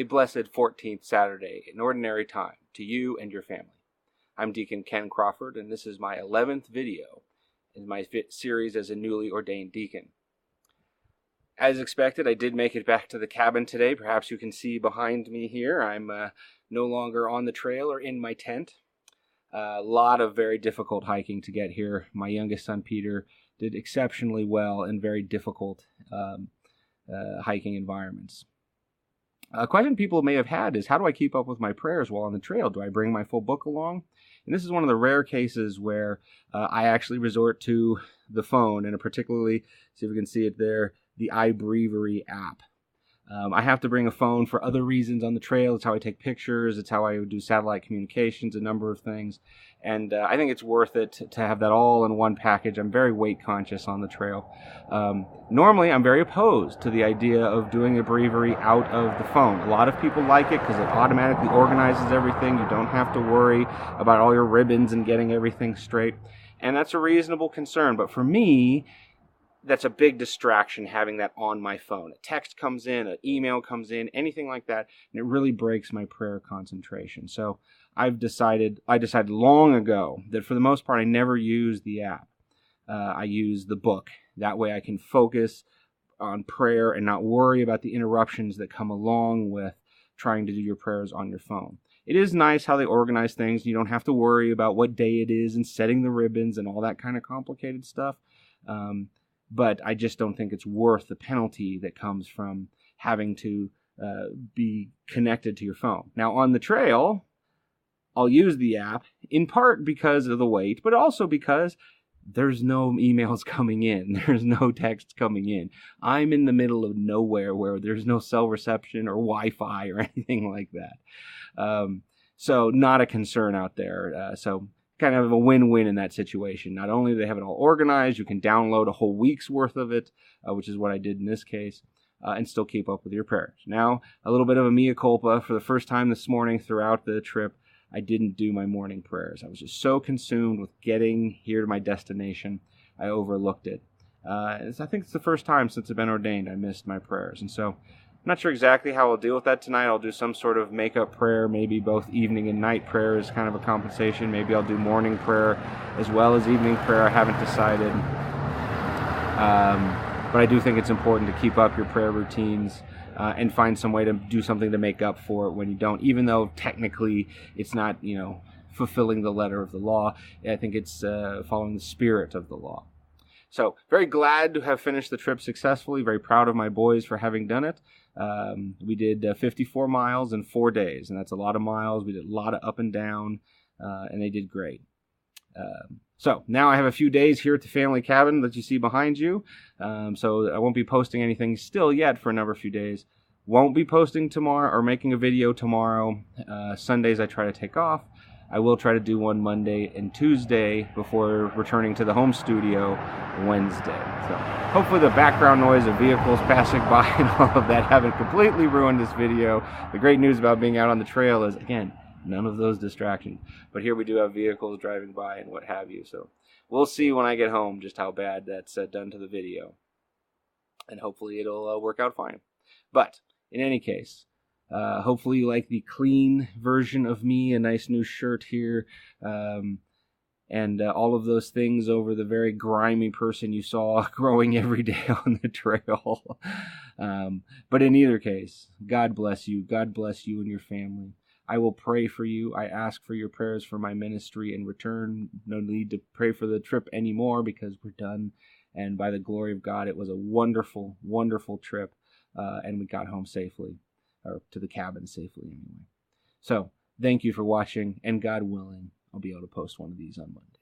a blessed 14th Saturday in ordinary time to you and your family. I'm Deacon Ken Crawford, and this is my 11th video in my series as a newly ordained deacon. As expected, I did make it back to the cabin today. Perhaps you can see behind me here, I'm no longer on the trail or in my tent. A lot of very difficult hiking to get here. My youngest son, Peter, did exceptionally well in very difficult hiking environments. A question people may have had is, how do I keep up with my prayers while on the trail? Do I bring my full book along? And this is one of the rare cases where I actually resort to the phone, and particularly, see if we can see it there, the iBreviary app. I have to bring a phone for other reasons on the trail. It's how I take pictures. It's how I do satellite communications, a number of things. And I think it's worth it to have that all in one package. I'm very weight conscious on the trail. Normally, I'm very opposed to the idea of doing a breviary out of the phone. A lot of people like it because it automatically organizes everything. You don't have to worry about all your ribbons and getting everything straight. And that's a reasonable concern. But for me, that's a big distraction having that on my phone. A text comes in, an email comes in, anything like that, and it really breaks my prayer concentration. So I decided long ago that for the most part I never use the app. I use the book. That way I can focus on prayer and not worry about the interruptions that come along with trying to do your prayers on your phone. It is nice how they organize things. You don't have to worry about what day it is and setting the ribbons and all that kind of complicated stuff. But I just don't think it's worth the penalty that comes from having to be connected to your phone. Now, on the trail, I'll use the app in part because of the weight, but also because there's no emails coming in. There's no texts coming in. I'm in the middle of nowhere where there's no cell reception or Wi-Fi or anything like that. So not a concern out there. So kind of a win-win in that situation. Not only do they have it all organized, you can download a whole week's worth of it, which is what I did in this case, and still keep up with your prayers. Now, a little bit of a mea culpa. For the first time this morning throughout the trip, I didn't do my morning prayers. I was just so consumed with getting here to my destination, I overlooked it. I think it's the first time since I've been ordained I missed my prayers. And so I'm not sure exactly how I'll deal with that tonight. I'll do some sort of make-up prayer, maybe both evening and night prayer as kind of a compensation. Maybe I'll do morning prayer as well as evening prayer. I haven't decided. But I do think it's important to keep up your prayer routines and find some way to do something to make up for it when you don't, even though technically it's not, fulfilling the letter of the law. I think it's following the spirit of the law. So, very glad to have finished the trip successfully. Very proud of my boys for having done it. We did 54 miles in 4 days, and that's a lot of miles. We did a lot of up and down, and they did great. So, now I have a few days here at the family cabin that you see behind you. So, I won't be posting anything still yet for another few days. Won't be posting tomorrow or making a video tomorrow. Sundays I try to take off. I will try to do one Monday and Tuesday before returning to the home studio Wednesday. So hopefully the background noise of vehicles passing by and all of that haven't completely ruined this video. The great news about being out on the trail is, again, none of those distractions. But here we do have vehicles driving by and what have you. So we'll see when I get home just how bad that's done to the video. And hopefully it'll work out fine. But in any case, hopefully you like the clean version of me, a nice new shirt here, and all of those things over the very grimy person you saw growing every day on the trail. But in either case, God bless you. God bless you and your family. I will pray for you. I ask for your prayers for my ministry in return. No need to pray for the trip anymore because we're done. And by the glory of God, it was a wonderful, wonderful trip, and we got home safely. Or to the cabin safely anyway. So, thank you for watching, and God willing, I'll be able to post one of these on Monday.